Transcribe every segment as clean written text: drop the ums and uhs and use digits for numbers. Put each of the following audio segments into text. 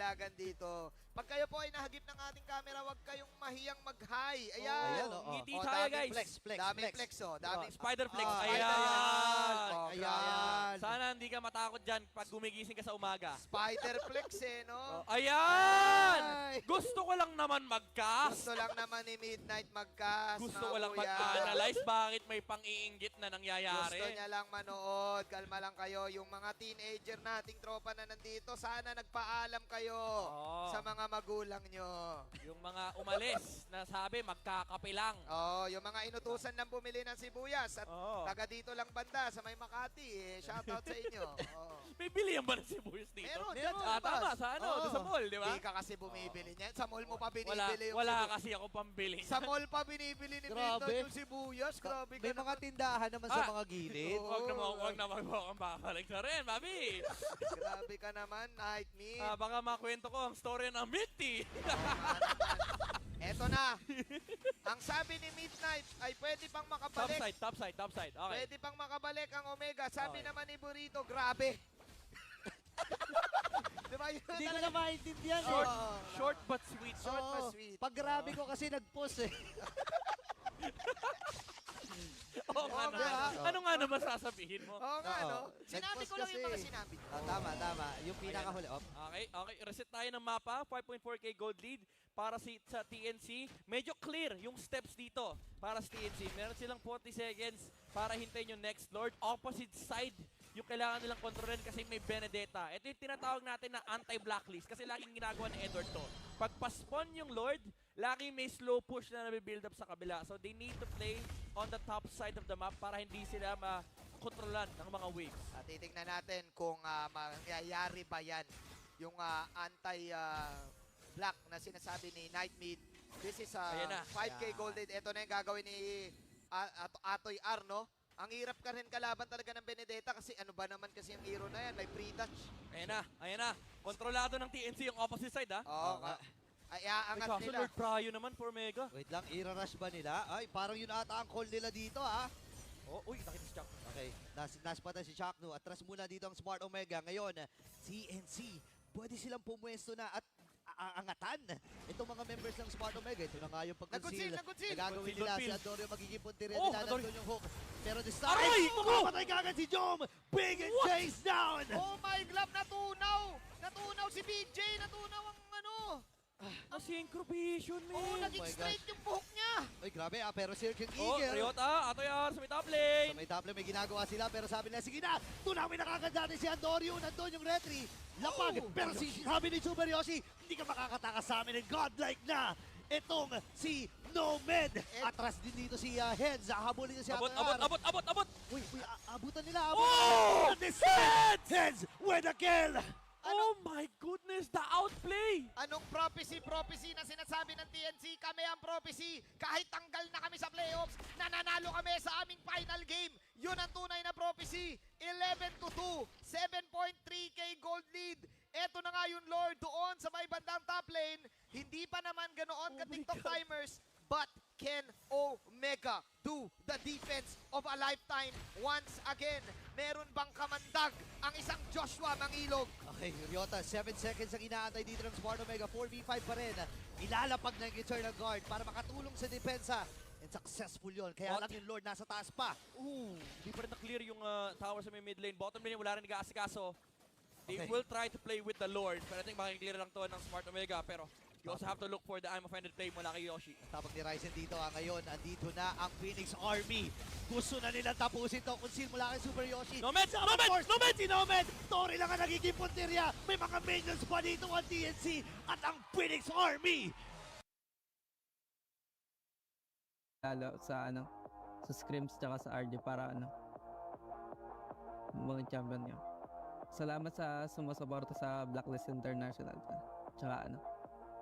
panawagan dito. Pag kayo po ay nahagip ng ating camera, huwag kayong mahiyang mag-hi. Ayan. Ngiti tayo, guys. Daming flex, oh. Daming Spider flex. Ayan. Oh, Ayan. Sana hindi ka matakot dyan pag gumigising ka sa umaga. Spider flex no? Ayan! Ay. Gusto ko lang naman mag-cast. Gusto lang naman ni Midnight mag-cast. Gusto ko lang mag-analyze bakit may pang-iinggit na nangyayari. Gusto niya lang manood. Kalma lang kayo. Yung mga teenager nating tropa na nandito, sana nagpaalam kayo sa mga magulang nyo. Yung mga umalis na sabi magkakape lang. Yung mga inutusan lang bumili ng sibuyas at taga dito lang banda sa may Makati. Shoutout sa inyo. May bilihan ba ng sibuyas dito? Meron. Tama, sa doon sa mall, di ba? Hindi ka kasi bumibili niyan. Sa mall mo pa binibili yung Wala kasi ako pambili. Sa mall pa binibili ni Midnight yung sibuyas. Grabe ka. May mga tindahan naman sa mga gilid. Huwag naman po akong babalik na rin, Mami. Grabe ka naman, Nightmare. Baka makwento ko ang story ng Minty. Eto na. Ang sabi ni Midnight ay pwede pang makabalik. Top side. Okay. Pwede pang makabalik ang Omega. Sabi naman ni Burrito, grabe. Diba yun? Hindi ko na maintindihan Short but sweet. Short but sweet. Pag grabe ko kasi nag-post eh. Ano nga naman sasabihin mo? Oo nga, no? Sinabi ko lang yung mga sinabi. Tama. Yung pinakahuli. Okay. Reset tayo ng mapa. 5.4k gold lead para sa TNC. Medyo clear yung steps dito para sa TNC. Meron silang 40 seconds para hintayin yung next Lord. Opposite side yung kailangan nilang kontrolin kasi may Benedetta. Ito yung tinatawag natin na anti-blacklist kasi laging ginagawa ni Edward to. Pag pa-spawn yung Lord, laging may slow push na nabibuild up sa kabila. So they need to play on the top side of the map para hindi sila makontrolan ng mga waves. Titignan natin kung mangyayari ba yan yung anti-black na sinasabi ni Nightmid. This is 5k gold lead. Ito na yung gagawin ni Atoy R, no? Ang hirap ka rin kalaban talaga ng Benedetta kasi ano ba naman kasi yung hero na yan, may pre-touch. Ayan na. Kontrolado ng TNC yung opposite side, ha? Oo. Ay, aangat nila. Lord Prayo naman for Mega. Wait lang, ira-rush ba nila? Ay, parang yun ata ang call nila dito, ha? Uy, nakita si Chuck. Okay, naspatan si Chakno. Atras muna dito ang Smart Omega. Ngayon, TNC, pwede silang pumwesto na at angatan itong mga members ng Smart Omega. Ito na nga yung pag-conceal. Nagagawin nila si Andorio magiging puntirya nila nandun yung hook. Pero this time, mapapatay ka agad si Jom! Big and chase down! Oh my God, natunaw! Natunaw si BJ! Natunaw ang Synchro-vision, man! naging straight yung buhok niya! Ay, grabe pero Sir King Eagle. Ryota, Atoy R sa may top lane! Sa may top lane, may ginagawa sila pero sabi nila, sige na! Tunawin nakakanda natin si Andorio. Nandun yung retry. Lapag! Pero sabi ni Super Yoshi, hindi ka makakatakas sa amin ng godlike na! Itong si Nomad. Atras din dito si Heads. Habulin niya si Abot! Uy, abutan nila. Heads with a kill! Oh my goodness, the outplay! Anong prophecy na sinasabi ng TNC? Kami ang prophecy. Kahit tanggal na kami sa playoffs, nananalo kami sa aming final game. Yun ang tunay na prophecy. 11-2, 7.3k gold lead. Eto na nga yung Lord doon sa may bandang top lane. Hindi pa naman ganoon ka-TikTok timers. But can Omega do the defense of a lifetime once again? Meron bang kamandag ang isang Joshua Mangilog? Okay, Ryota, 7 seconds ang inaantay dito ng Smart Omega. 4v5 pa rin. Ilalapag ng Eternal Guard para makatulong sa depensa. And successful yun. Kaya lang yung Lord nasa taas pa. Hindi pa rin na-clear yung tower sa may mid lane. Bottom lane, wala rin nag-aasikaso. They will try to play with the Lord. Pero I think makiklear lang to ng Smart Omega. Pero you also have to look for the I'm offended play mula kay Yoshi. Tapos ni Ryzen dito ngayon, andito na ang Phoenix Army. Gusto na nilang tapusin to. Conceal mula kay Super Yoshi. Nomad! Si Nomad! Tori lang ang nagiging puntirya. May mga minions pa dito ang TNC at ang Phoenix Army. Lalo sa sa scrims tsaka sa RD para mga champion niya. Salamat sa sumusuporta sa Blacklist International. Tsaka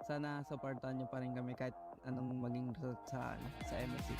sana supportan niyo pa rin kami kahit anong maging result sa MSC.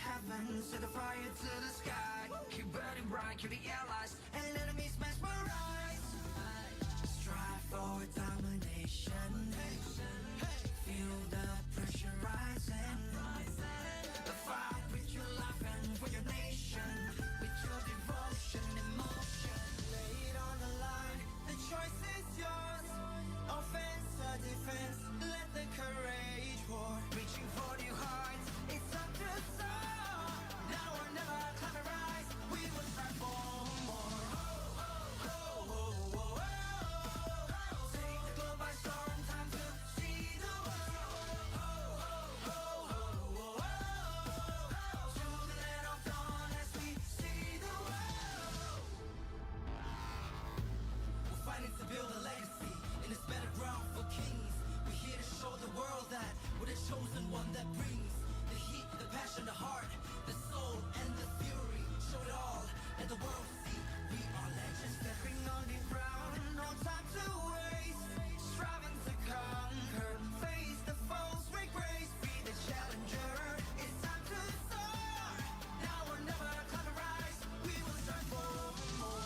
heaven, set the fire to the sky. Keep burning bright, keep the allies and enemies mesmerized. Strive for domination. Feel the pressure rising. Fight with your life and for your nation. With your devotion and emotion. Lay it on the line, the choice is yours. Offense or defense, let the courage roar. Reaching for new heights, it's time to soar. Now or never, climb and rise. We will strive for more. Take the globe by storm, time to see the world. To the land of dawn as we see the world. We're fighting to build a legacy in this battleground for kings. We're here to show the world that we're the chosen one that brings the heat, the passion, the heart, the soul, and the fury. Show it all, let the world see we are legends. Stepping on the ground, no time to waste. Striving to conquer, face the foes, with grace. Be the challenger, it's time to soar. Now or never, climb and rise. We will strive for more.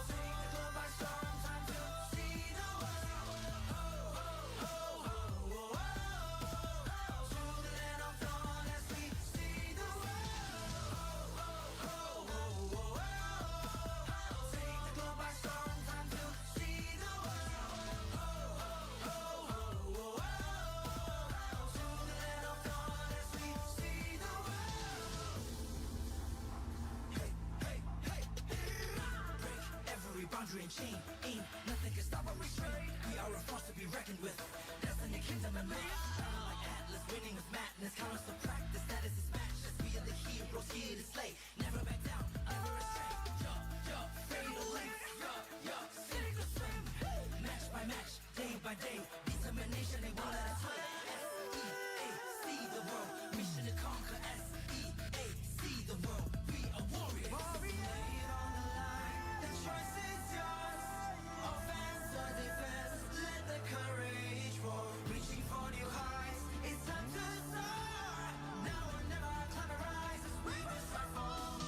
Take the globe by storm, time to see the world. To the land of dawn as we see the world. Take the globe by storm, time to see the world. To the land of dawn as we see the world. Hey, hey, hey. Break every boundary and chain. Ain't nothing can stop our restraint. We are a force to be reckoned with. Destiny, kingdom, and might. Shining like Atlas, winning with madness. Count us to practice. That is his matchless. We are the heroes here to slay. Never back down, never astray. Fatal length. Sink or swim. Match by match, day by day. Determination, they won't let us win. S-E-A, see the world. Mission to conquer. S-E-A, see the world. We are warriors. Lay it on the line. The choice is yours. Offense or defense, let the courage roar. Reaching for new heights, it's time to soar. Now or never, climb and rise. We will strive for more.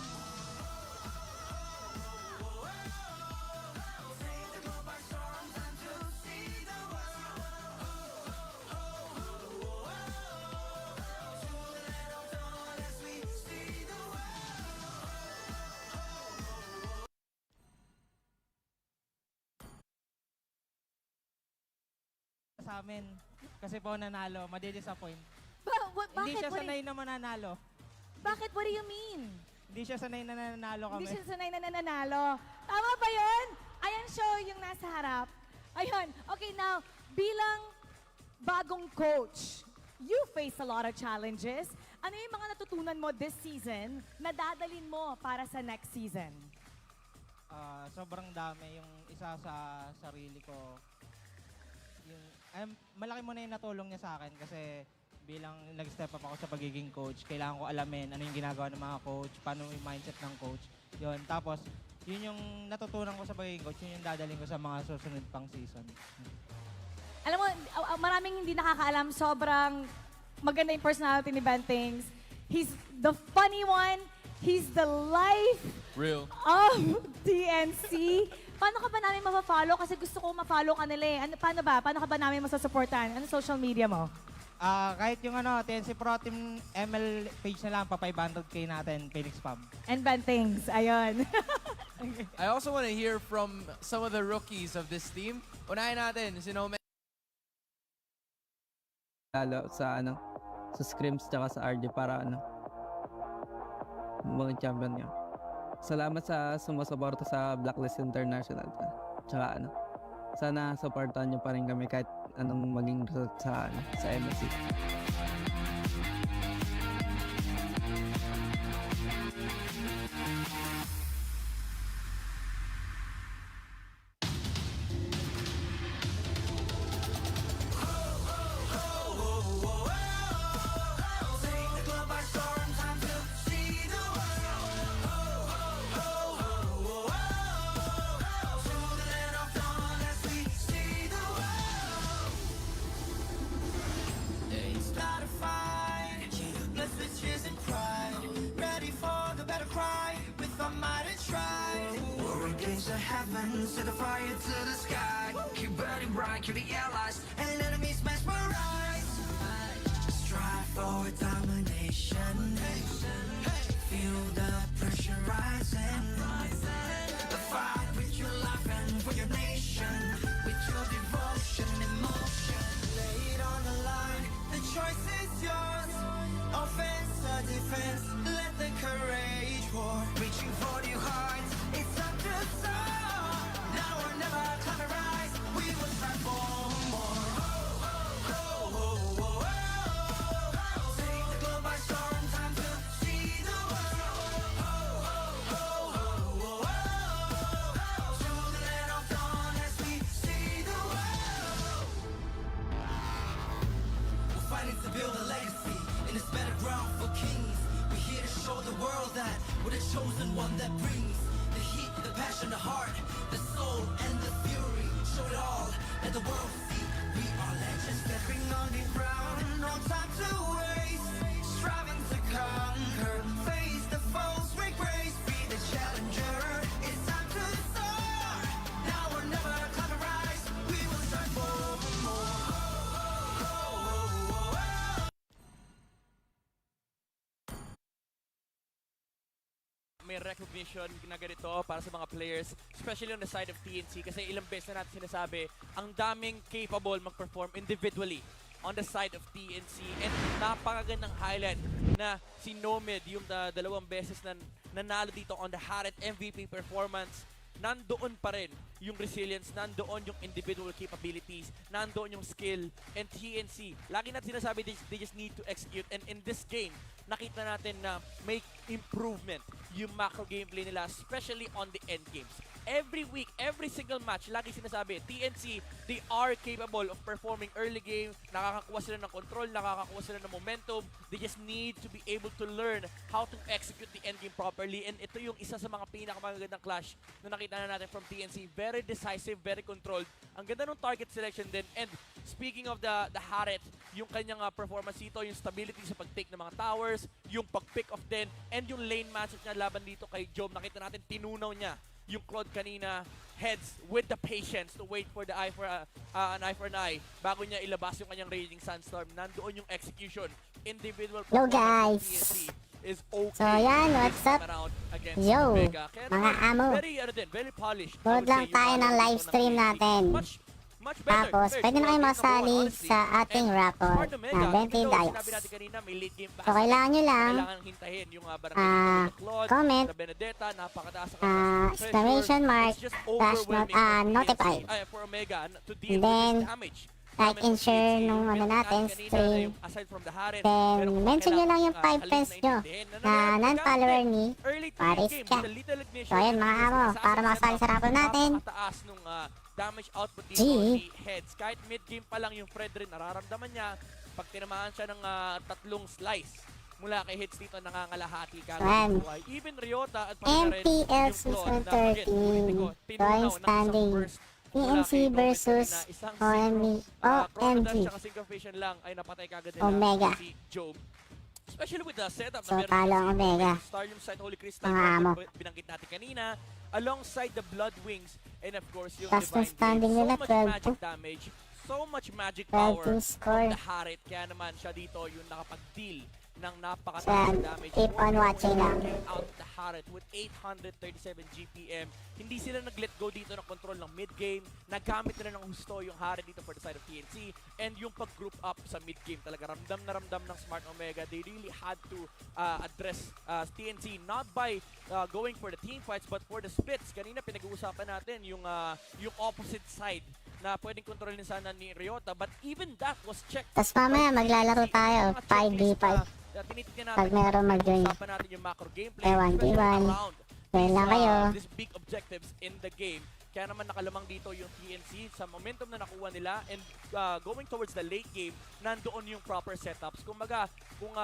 Take the globe by storm, time to see the world. To the land of dawn as we see the world. Sa amin kasi po nanalo, madi-disappoint. Hindi Bakit? siya sanay na mananalo. Bakit? What do you mean? Hindi siya sanay na nananalo kami. Hindi siya sanay na nananalo. Tama ba yun? Ayan show yung nasa harap. Ayun. Okay, now, bilang bagong coach, you face a lot of challenges. Ano yung mga natutunan mo this season na dadalin mo para sa next season? Sobrang dami. Yung isa sa sarili ko, yung, malaki mo na yung natulong niya sa akin kasi bilang nag-step up ako sa pagiging coach, kailangan ko alamin ano yung ginagawa ng mga coach, paano yung mindset ng coach. Yun. Tapos, yun yung natutunan ko sa pagiging coach, yun yung dadaling ko sa mga susunod pang season. Alam mo, maraming hindi nakakaalam, sobrang maganda yung personality ni Ben Tings. He's the funny one. He's the life Real. of TNC. Paano ka ba namin ma-follow? Kasi gusto ko ma-follow ka nila eh. Paano ba? Paano ka ba namin masasuportahan? Ano social media mo? Kahit yung TNC Pro Team ML page na lang, pa 500k natin, Phoenix Pub. And Ben Tings. Ayun. I also want to hear from some of the rookies of this team. Unahin natin si Nome. Lalo sa sa scrims tsaka sa RD para mga champion niya. Salamat sa sumusuporta sa Blacklist International. Tsaka sana supportahan niyo pa rin kami kahit anong maging result sa MSC. Take the globe by storm, time to see the world. To the land of dawn as we see the world. Ain't heaven, set the fire to the sky. Keep burning bright, kill the allies, and enemies mesmerize. Strive for domination. Feel the pressure rising. Fight with your life and for your nation. With your devotion, emotion. Lay it on the line, the choice is yours. Offense or defense, let the courage roar. Reaching for your heart, it's up to soar. Now or never, climb and rise. We will strive for more. Take the globe by storm, time to see the world. To the land of dawn as we see the world. We're fighting to build a legacy in this battleground for kings. We're here to show the world that we're the chosen one that brings the heat, the passion, the heart, the soul, and the fury. Show it all, let the world see we are legends. Stepping on the ground, no time to waste. Striving to conquer, face the foes with grace. Be the challenger, it's time to soar. Now or never, climb and rise. We will strive for more. May recognition na ganito para sa mga players, especially on the side of TNC, kasi ilang beses na natin sinasabi, ang daming capable mag-perform individually on the side of TNC, and napakagandang highlight na si Nomad, yung dalawang beses na nanalo dito on the Harit MVP performance. Nandoon pa rin yung resilience, nandoon yung individual capabilities, nandoon yung skill, and TNC, lagi natin sinasabi, they just need to execute, and in this game, nakita natin na may improvement yung macro gameplay nila, especially on the end games. Every week, every single match, lagi sinasabi, TNC, they are capable of performing early game, nakakakuha sila ng control, nakakakuha sila ng momentum, they just need to be able to learn how to execute the end game properly, and ito yung isa sa mga pinakamagandang clash na nakita na natin from TNC. Very decisive, very controlled. Ang ganda ng target selection din, and speaking of the Harit, yung kanyang performance dito, yung stability sa pag-take ng mga towers, yung pag-pick off din, and yung lane matchup niya laban dito kay Job, nakita natin tinunaw niya yung Claude kanina, heads with the patience to wait for the an eye for an eye bago niya ilabas yung kanyang Raging Sandstorm. Nandoon yung execution. Individual Hello, performance guys. ng TNC is okay. So, yan, this what's time up? around against Yo, Omega. Kaya mga naman, amo. very polished. I Load would lang say, yung tayo ng dito live stream TNC. natin. Much better Tapos, compared pwede to na kayo game number masali one, honestly. sa ating And rapport Smart Omega, na 20 even though dials. sinabi natin kanina, may late game So, kailangan nyo lang kailangan hintahin yung barangay dito sa Claude, comment, sa Benedetta, napakataas ang pressure. exclamation mark, It's just dash overwhelming for TNC, notify. for Omega to deal And with then, this damage. like Namin and sa share TNC, nung yung ano build natin, kanina na stream. yung aside from the Harit, Then, pero kung mention nyo lang yung kailangan 5 friends nyo naintindihin na non-follower ni early to Paris game ka. with a little ignition. So, ayun mga amo, para makasali sa rapport natin. Napakataas nung damage output G. dito ni Heads. Kahit mid-game pa lang yung Fred rin, nararamdaman niya pag tinamaan siya ng tatlong slice mula kay Heads dito, nangangalahati ka. Ayan. Even Ryota at pati na rin MPL yung Season Claude na, again, ulitin ko, 13, tinunaw drawing ng isang standing, burst mula TNC kay Nomad versus kanina. Isang OMG, Chrono Dash OMG. tsaka Syncopation lang ay napatay kagad Omega. nila si Job. Especially with the setup So, na meron talo si ang Omega. Starium side Holy Crystal Mga amo. binanggit natin kanina, alongside the Blood Wings, and of course yung Taas ng Divine standing Blade. nila, So much 12 magic to. damage, so much magic 12 power to score. from the Harit. Kaya naman siya dito yung nakapag-deal ng So, napakataas na damage. keep on watching lang. Working out the Harit with 837 GPM. Hindi sila nag-let go dito ng control ng mid-game. Nagamit na ng husto yung Harit dito for the side of TNC. And yung pag-group up sa mid-game talaga. Ramdam na ramdam ng Smart Omega. They really had to address TNC not by going for the team fights but for the splits. Kanina pinag-uusapan natin yung opposite side na pwedeng kontrolin sana ni Ryota, but even that was checked. Tapos mamaya maglalaro tayo, 5v5. Tinitignan Pag natin, meron mag-join. usapan natin yung macro gameplay, Ewan, especially ewan. around Join lang kayo. these big objectives in the game. Kaya naman nakalamang dito yung TNC sa momentum na nakuha nila, and going towards the late game, nandoon yung proper setups. Kung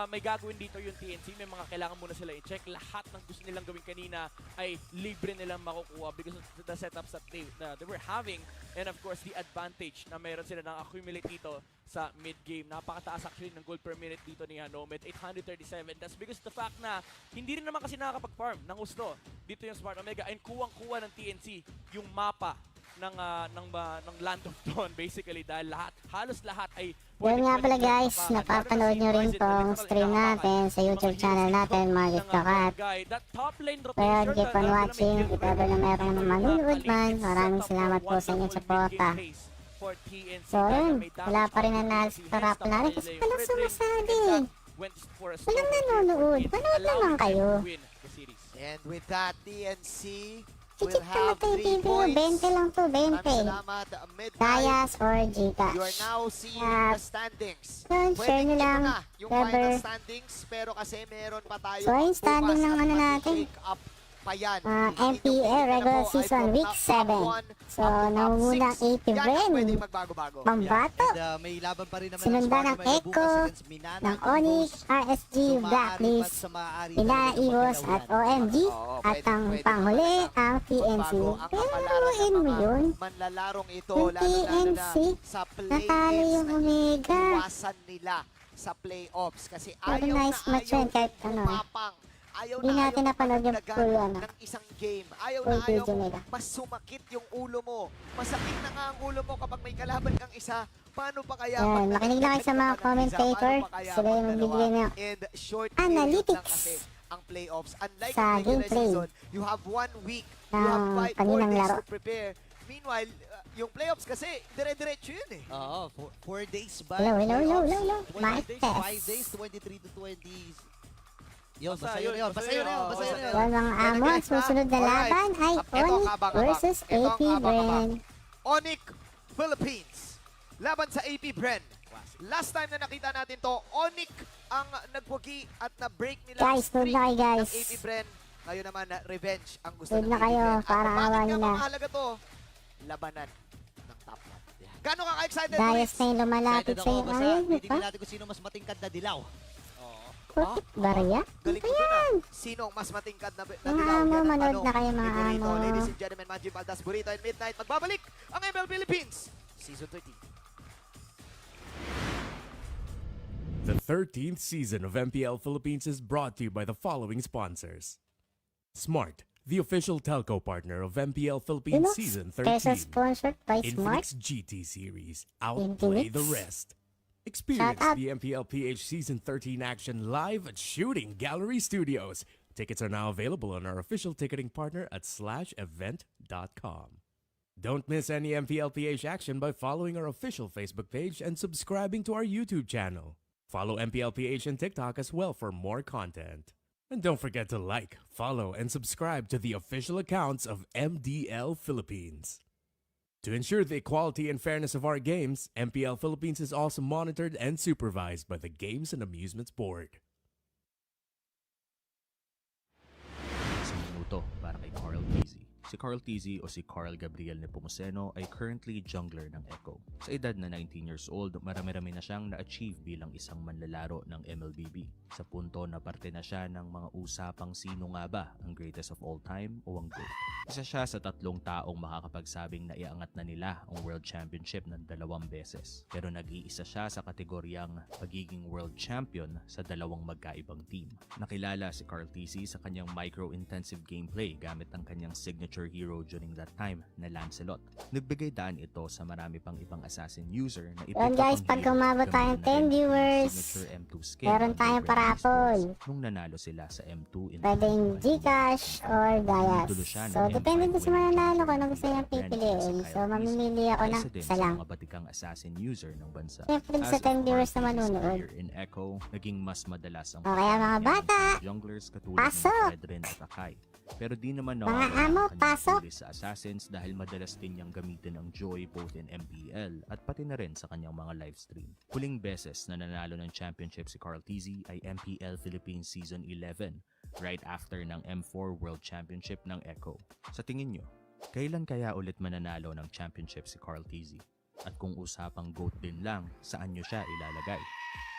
may gagawin dito yung TNC, may mga kailangan muna sila i-check. Lahat ng gusto nilang gawin kanina ay libre nilang makukuha because of the setups that they were having. And of course, the advantage na meron sila ng accumulate dito sa mid-game. Napakataas actually ng gold per minute dito ni Nomad, 837. That's because the fact na hindi rin naman kasi nakakapag-farm ng gusto dito yung Smart Omega, and kuwang-kuwa ng TNC yung mapa ng Land of Dawn basically, dahil halos lahat ay Yun nga pala guys, napapanood nyo rin tong stream natin sa YouTube channel natin, mga Gitkakat. Pero keep on watching, if ever na meron naman manunood man, maraming salamat po sa inyong suporta. So yun, wala pa rin nanalo sa raffle natin kasi walang sumasabi. Walang nanonood, manood naman kayo. And with that, TNC will Chichik ka have matay 3 TV, points. 20 lang to, 20. Salamat, Midnight. Dayas or You are Gcash. now seeing Yeah. the standings. Yun, share nyo lang, na yung whoever. final standings, pero kasi meron pa tayo So, yung standing ng ano natin, shake up pa yan. MPL regular season week 7. So, nangunguna ang AP Yan ang pwedeng Ren, magbago-bago. Pambato, And may laban pa rin naman sinundan ng Omega Echo, bukas against Minana, ng Ambos, Onyx, RSG, Blacklist, Inana Eagles at OMG, at ang panghuli ang TNC. Pero laruin mo yun, Manlalarong ito, yung lalo-lalo TNC, na sa natalo play-ins yung na Omega. iwasan nila sa playoffs. Kasi Pero ayaw nice na match ayaw yun kahit ano. umapang. Ayaw Hindi natin na napanood yung madagdagan full, ano, ng isang game. Ayaw full na ayaw video mo nila. mas sumakit yung ulo mo. Masakit na nga ang ulo mo kapag may kalaban kang isa. Paano pa kaya? Yan, pag makinig lang kayo sa mga nagdagdag ka pa ng isa? commentator. Paano pa kaya Sila yung pag magbibigay dalawa? ng And short analytics period lang kasi ang playoffs. Unlike sa ang regular gameplay season, you have 1 week. You ng have 4 kaninang days laro. to prepare. Meanwhile, yung playoffs kasi, dire-diretso yun eh. Oo, 4 days ba? Hello. Mic 5 test. days, 23 to 20. Yun, Basta basta yun, yun. basta Basta yun. yun. Basta yun. Yan mga amo, ang susunod na laban ay Ito ang Onyx abang-abang. versus Ito ang AP abang-abang. Bren. Onyx Philippines. Laban sa AP Bren. Last time na nakita natin to, Onyx ang nagwagi at na-break nila ang Guys, load streak na kayo, guys. ng AP Bren. Ngayon naman, revenge ang gusto Load ng na AP kayo, Bren. At para bakit awa nga nila. mahalaga to? Labanan ng top 1. Gano'n ka ka-excited, Dayas Luis? na yung lumalapit Excited sa ako, iyo. basta Ayun, di titignan ba? natin kung sino mas matingkad na dilaw. Putik, barya? Galing Ito ko na. yan. Sino ang mas matingkad na Mga dilaw? amo, Yan ang manood tanong. na kayo, mga Favorito. amo. Ladies and gentlemen, Manji Baldas, Burrito and Midnight. Magbabalik ang MPL Philippines Season 13. The 13th season of MPL Philippines is brought to you by the following sponsors. Smart, the official telco partner of MPL Philippines Linux, Season Peso 13. sponsored by Smart. Infinix GT Series, outplay the Infinix. rest. Experience Shut up. the MPL PH Season 13 action live at Shooting Gallery Studios. Tickets are now available on our official ticketing partner at /event.com. Don't miss any MPL PH action by following our official Facebook page and subscribing to our YouTube channel. Follow MPL PH on TikTok as well for more content. And don't forget to like, follow, and subscribe to the official accounts of MDL Philippines. To ensure the equality and fairness of our games, MPL Philippines is also monitored and supervised by the Games and Amusements Board. Isang minuto para kay Carl Tizzy. Si Carl Tizzy o si Carl Gabriel Nepomuceno ay currently jungler ng Echo. Sa edad na 19 years old, marami-rami na siyang na-achieve bilang isang manlalaro ng MLBB. Sa punto na parte na siya ng mga usapang sino nga ba ang greatest of all time o ang GOAT. Isa siya sa 3 taong makakapagsabing na iangat na nila ang World Championship ng 2 beses. Pero nag-iisa siya sa kategoryang pagiging World Champion sa 2 magkaibang team. Nakilala si Carl Tizzy sa kanyang micro-intensive gameplay gamit ang kanyang signature hero during that time na Lancelot. Nagbigay daan ito sa marami pang ibang assassin user na Yun guys, pag umabot tayo ng 10 viewers, meron tayong parapol. Nung nanalo sila sa M2 in Pwedeng Gcash or Dayas. So, depende din sa mananalo kung ano gusto niyang pipiliin. So, mamimili ako ng isa lang. Mga batikang assassin user ng bansa. Siyempre sa 10 viewers na manunood. In Echo, naging mas madalas ang O kaya mga bata, junglers katulad pasok! ng Fedrin at Akai. Pero di naman Mga nawawala amo, ang kanyang pasok! huli sa assassins dahil madalas din niyang gamitin ang Joy both in MPL at pati na rin sa kanyang mga livestream. Huling beses na nanalo ng championship si Carl Tizzy ay MPL Philippines Season 11, right after ng M4 World Championship ng Echo. Sa tingin nyo, kailan kaya ulit mananalo ng championship si Carl Tizzy? At kung usapang GOAT din lang, saan nyo siya ilalagay?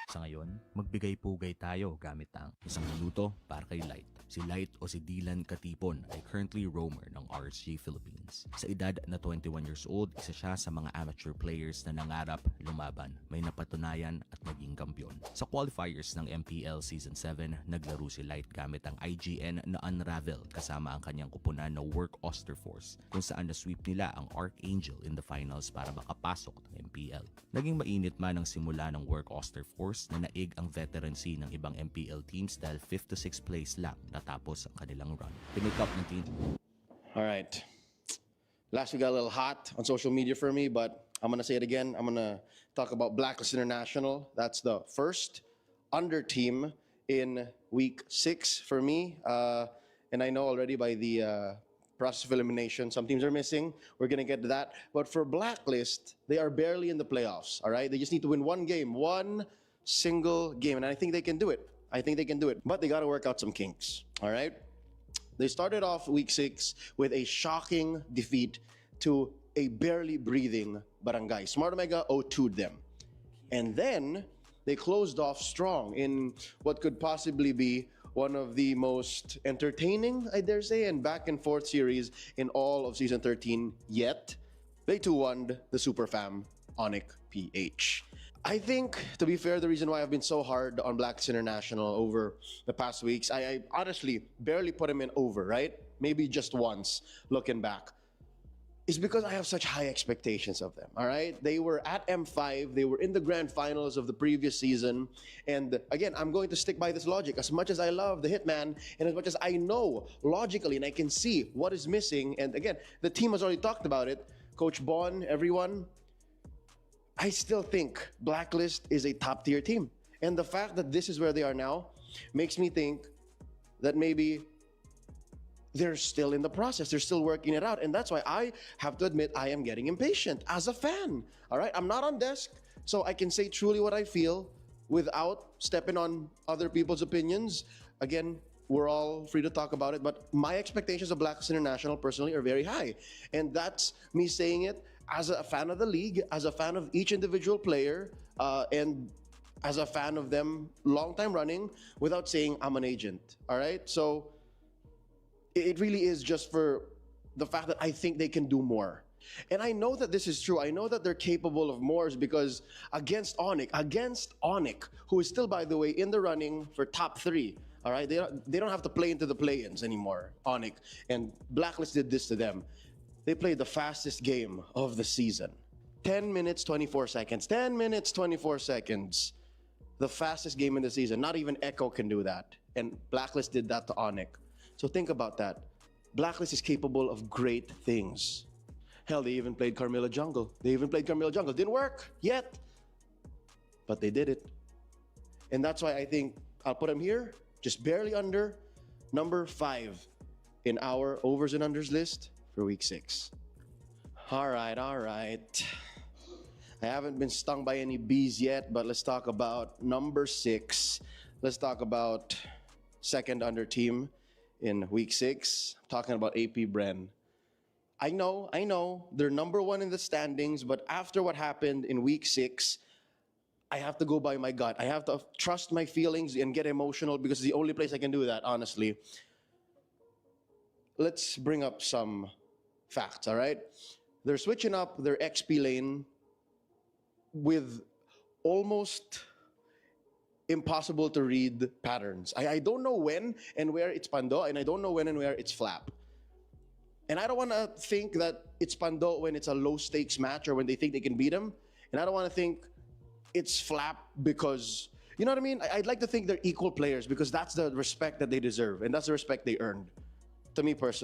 Sa ngayon, magbigay-pugay tayo gamit ang 1 minuto para kay Light. Si Light o si Dylan Katipon ay currently roamer ng RSG Philippines. Sa edad na 21 years old, isa siya sa mga amateur players na nangarap lumaban. May napatunayan at naging kampiyon. Sa qualifiers ng MPL Season 7, naglaro si Light gamit ang IGN na Unravel kasama ang kanyang kupunan na Work Osterforce kung saan na-sweep nila ang Archangel in the finals para makapasok ng MPL. Naging mainit man ang simula ng Work Osterforce na naig ang veterancy ng ibang MPL teams dahil 5th to 6th place lang natapos ang kanilang run. Pinake up ng team. All right. Last week got a little hot on social media for me, but I'm going to say it again. I'm going to talk about Blacklist International. That's the first under team in week 6 for me. And I know already by the process of elimination, some teams are missing. We're going to get to that. But for Blacklist, they are barely in the playoffs, all right? They just need to win one game, one single game. And I think they can do it. I think they can do it. But they got to work out some kinks, all right? They started off week 6 with a shocking defeat to a barely breathing Barangay. Smart Omega 0-2'd them. And then they closed off strong in what could possibly be one of the most entertaining, I dare say, and back and forth series in all of Season 13 yet. They 2-1'd the Super Fam, Onic PH. I think, to be fair, the reason why I've been so hard on Blacklist International over the past weeks, I honestly barely put him in over, right? Maybe just once, looking back, is because I have such high expectations of them, all right? They were at M5, they were in the grand finals of the previous season, and again, I'm going to stick by this logic. As much as I love the Hitman, and as much as I know logically, and I can see what is missing, and again, the team has already talked about it, Coach Bon, everyone, I still think Blacklist is a top-tier team. And the fact that this is where they are now makes me think that maybe they're still in the process. They're still working it out. And that's why I have to admit I am getting impatient as a fan. All right? I'm not on desk, so I can say truly what I feel without stepping on other people's opinions. Again, we're all free to talk about it, but my expectations of Blacklist International personally are very high. And that's me saying it as a fan of the league, as a fan of each individual player, and as a fan of them long time running without saying I'm an agent, all right? So it really is just for the fact that I think they can do more. And I know that this is true. I know that they're capable of more because against Onic, who is still, by the way, in the running for top 3, all right? They don't have to play into the play-ins anymore, Onic. And Blacklist did this to them. They played the fastest game of the season. 10 minutes, 24 seconds. 10 minutes, 24 seconds. The fastest game in the season. Not even Echo can do that. And Blacklist did that to Onic. So think about that. Blacklist is capable of great things. Hell, they even played Carmilla Jungle. Didn't work yet. But they did it. And that's why I think I'll put them here, just barely under number 5 in our overs and unders list for week 6. All right. I haven't been stung by any bees yet, but let's talk about number 6. Let's talk about second under team in week 6. I'm talking about AP Bren. I know, they're number 1 in the standings, but after what happened in week 6, I have to go by my gut. I have to trust my feelings and get emotional because it's the only place I can do that, honestly. Let's bring up some facts, all right? They're switching up their XP lane with almost impossible to read patterns. I don't know when and where it's Pando, and I don't know when and where it's Flap. And I don't want to think that it's Pando when it's a low-stakes match or when they think they can beat him. And I don't want to think it's Flap because, you know what I mean? I'd like to think they're equal players because that's the respect that they deserve, and that's the respect they earned, to me personally.